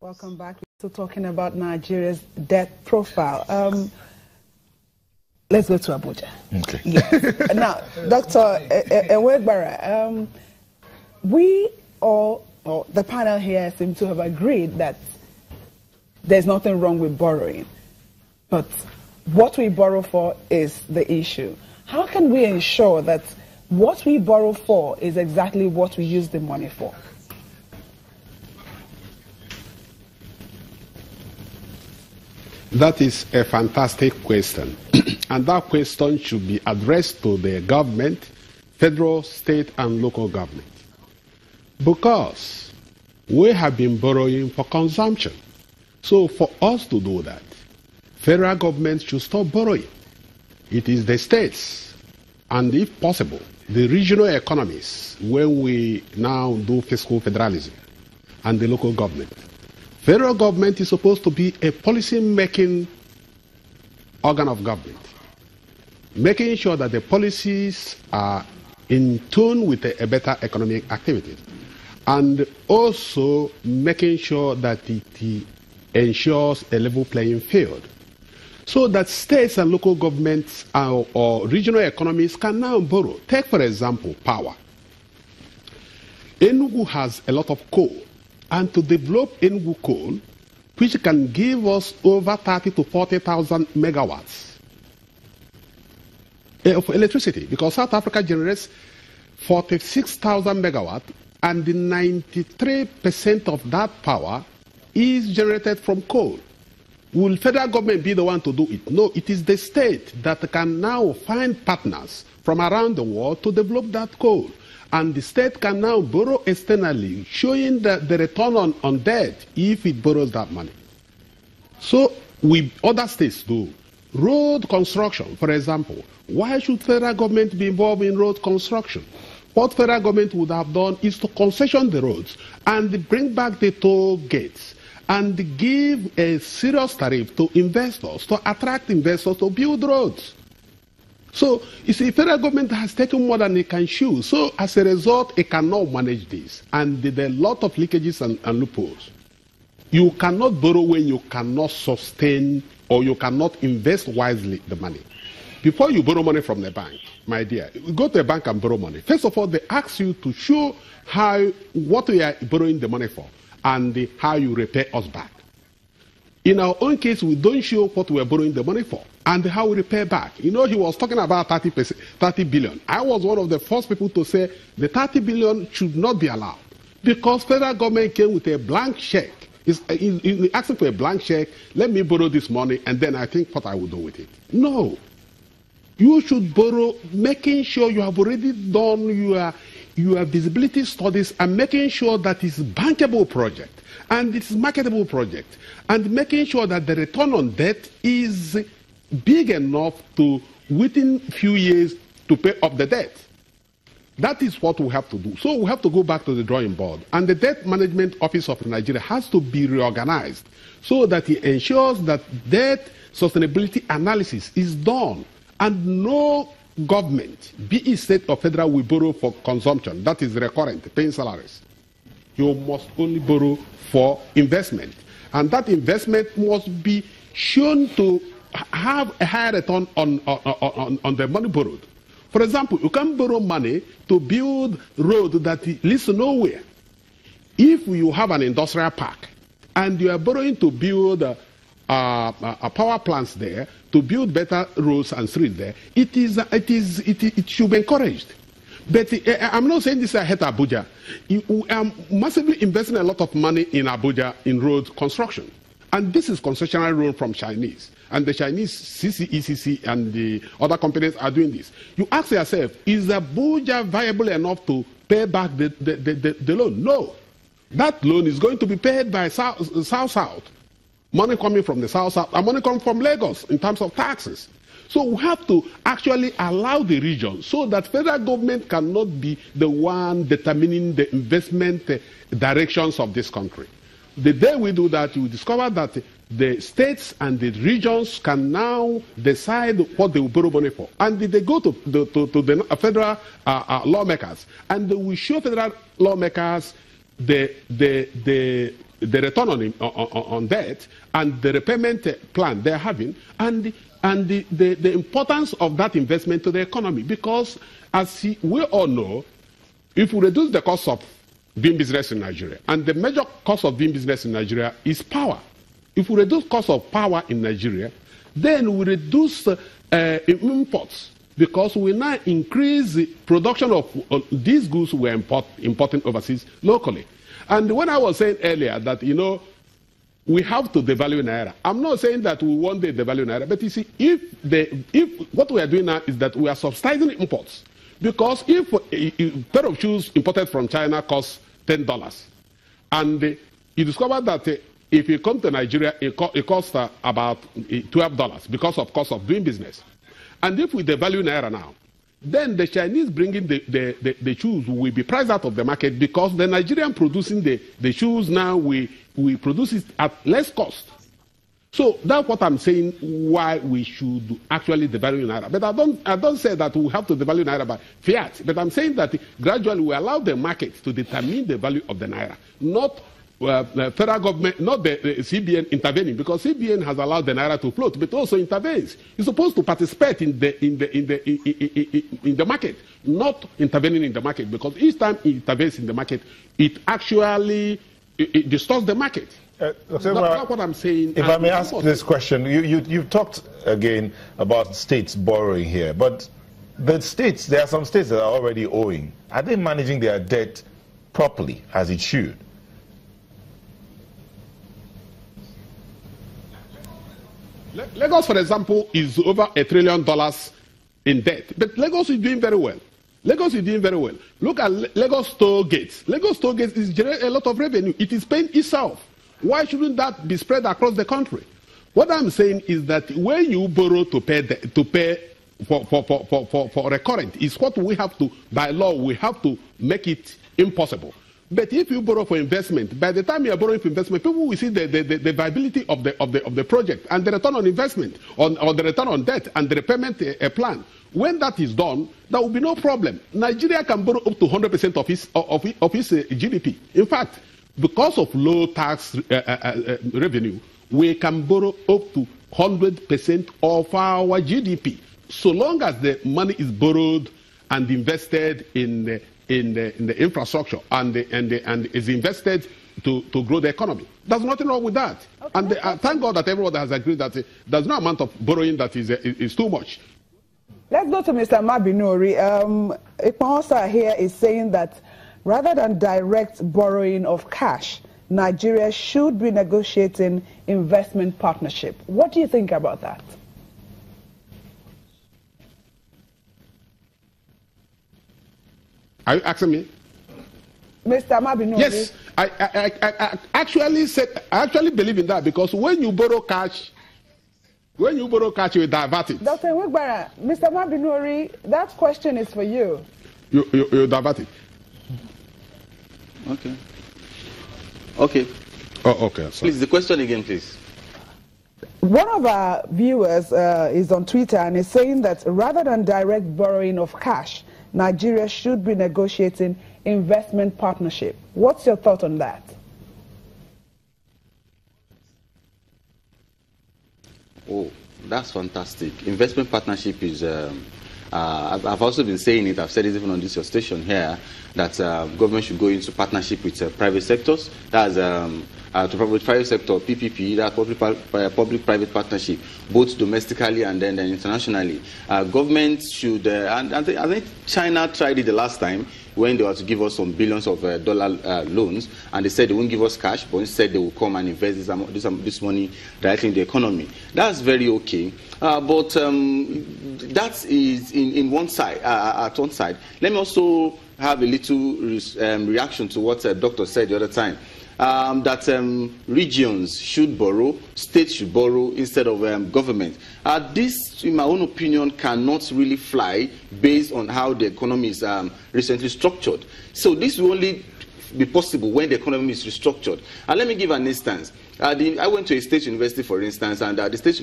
Welcome back. We're still talking about Nigeria's debt profile. Let's go to Abuja. Okay. Yes. Now, Dr. Ewegbara, we all, or the panel here, seem to have agreed that there's nothing wrong with borrowing. But what we borrow for is the issue. How can we ensure that what we borrow for is exactly what we use the money for? That is a fantastic question. And that question should be addressed to the government, federal, state, and local government. Because we have been borrowing for consumption. So for us to do that, federal government should stop borrowing. It is the states, and if possible, the regional economies, when we now do fiscal federalism, and the local government. Federal government is supposed to be a policy-making organ of government, making sure that the policies are in tune with a better economic activity, and also making sure that it ensures a level playing field, so that states and local governments or regional economies can now borrow. Take, for example, power. Enugu has a lot of coal. And to develop Enugu coal, which can give us over 30 to 40,000 megawatts of electricity, because South Africa generates 46,000 megawatts, and 93% of that power is generated from coal. Will federal government be the one to do it? No, it is the state that can now find partners from around the world to develop that coal. And the state can now borrow externally, showing the return on debt if it borrows that money. So other states do. Road construction, for example. Why should federal government be involved in road construction? What federal government would have done is to concession the roads and bring back the toll gates and give a serious tariff to investors, to attract investors to build roads. So, you see, federal government has taken more than it can chew. So, as a result, it cannot manage this. And there are a lot of leakages and loopholes. You cannot borrow when you cannot sustain or you cannot invest wisely the money. Before you borrow money from the bank, my dear, you go to a bank and borrow money. First of all, they ask you to show what you are borrowing the money for and how you repay us back. In our own case, we don't show what we are borrowing the money for and how we repay back. You know, he was talking about 30 billion. I was one of the first people to say the 30 billion should not be allowed because federal government came with a blank check. It's asking for a blank check, let me borrow this money, and then I think what I will do with it. No. You should borrow, making sure you have already done your visibility studies and making sure that it's a bankable project and it's a marketable project and making sure that the return on debt is big enough to, within a few years, to pay off the debt. That is what we have to do. So we have to go back to the drawing board. And the Debt Management Office of Nigeria has to be reorganized so that it ensures that debt sustainability analysis is done. And no government, be it state or federal, will borrow for consumption. That is recurrent, paying salaries. You must only borrow for investment. And that investment must be shown to have a higher return on the money borrowed. For example, you can borrow money to build road that leads to nowhere. If you have an industrial park and you are borrowing to build power plants there, to build better roads and streets there, it should be encouraged. But I'm not saying this I hate Abuja. I'm massively investing a lot of money in Abuja in road construction. And this is concessionary road from Chinese. And the Chinese ECC and the other companies are doing this. You ask yourself, is Abuja viable enough to pay back the loan? No. That loan is going to be paid by South-South. Money coming from the South-South and money coming from Lagos in terms of taxes. So we have to actually allow the region so that federal government cannot be the one determining the investment directions of this country. The day we do that, you will discover that the states and the regions can now decide what they will borrow money for. And they go to the federal lawmakers, and they will show federal lawmakers the the return on debt and the repayment plan they're having, and the importance of that investment to the economy. Because as we all know, if we reduce the cost of doing business in Nigeria, and the major cost of doing business in Nigeria is power. If we reduce cost of power in Nigeria, then we reduce imports, because we now increase the production of these goods we're importing overseas locally. And when I was saying earlier that, we have to devalue Naira, I'm not saying that we want to devalue Naira, but you see, if what we are doing now is that we are subsidizing imports. Because if a pair of shoes imported from China costs $10, and you discover that if you come to Nigeria, it costs about $12 because of cost of doing business. And if we devalue Naira now, then the Chinese bringing the shoes will be priced out of the market, because the Nigerian producing the shoes now, we produce it at less cost. So that's what I'm saying, why we should actually devalue Naira. But I don't say that we have to devalue Naira by fiat, but I'm saying that gradually we allow the market to determine the value of the Naira, not the federal government, not the CBN intervening, because CBN has allowed the Naira to float, but also intervenes. You're supposed to participate in the market, not intervening in the market, because each time it intervenes in the market, it actually distorts the market. That's what I'm saying. If I may ask this question, you've talked again about states borrowing here, but the states, there are some states that are already owing. Are they managing their debt properly, as it should? Lagos, for example, is over $1 trillion in debt, but Lagos is doing very well. Lagos is doing very well. Look at Lagos toll gates. Lagos toll gates is generating a lot of revenue. It is paying itself. Why shouldn't that be spread across the country? What I'm saying is that when you borrow to pay for recurrent, is what we have to, by law, we have to make it impossible. But if you borrow for investment, by the time you are borrowing for investment, people will see the viability of the project and the return on investment, or the return on debt and the repayment plan. When that is done, there will be no problem. Nigeria can borrow up to 100% of its GDP. In fact, because of low tax revenue, we can borrow up to 100% of our GDP, so long as the money is borrowed and invested in the infrastructure and is invested to grow the economy. There's nothing wrong with that. Okay. And thank God that everyone has agreed that there's no amount of borrowing that is too much. Let's go to Mr. Mabinuri. Ikpahosa here is saying that rather than direct borrowing of cash, Nigeria should be negotiating investment partnership. What do you think about that? Are you asking me? Mr. Mabinuri. Yes, I actually believe in that, because when you borrow cash, you divert it. Dr. Nwegbara, Mr. Mabinuri, that question is for you. You divert it. Okay. Okay. Oh, okay. Sorry. Please, the question again, please. One of our viewers is on Twitter and is saying that rather than direct borrowing of cash, Nigeria should be negotiating investment partnership. What's your thought on that? Oh, that's fantastic. Investment partnership is, I've also been saying it, I've said it even on this your station here, that government should go into partnership with private sectors. That's to private sector, PPP, that public-private partnership, both domestically and then internationally. Government should, and I think China tried it the last time when they were to give us some billions of dollar loans, and they said they won't give us cash, but instead they will come and invest this money directly in the economy. That's very okay, but that is in one side. At one side, let me also have a little reaction to what Doctor said the other time. That regions should borrow, states should borrow instead of government. This, in my own opinion, cannot really fly based on how the economy is recently structured. So this will only be possible when the economy is restructured. And let me give an instance. I went to a state university, for instance, and the state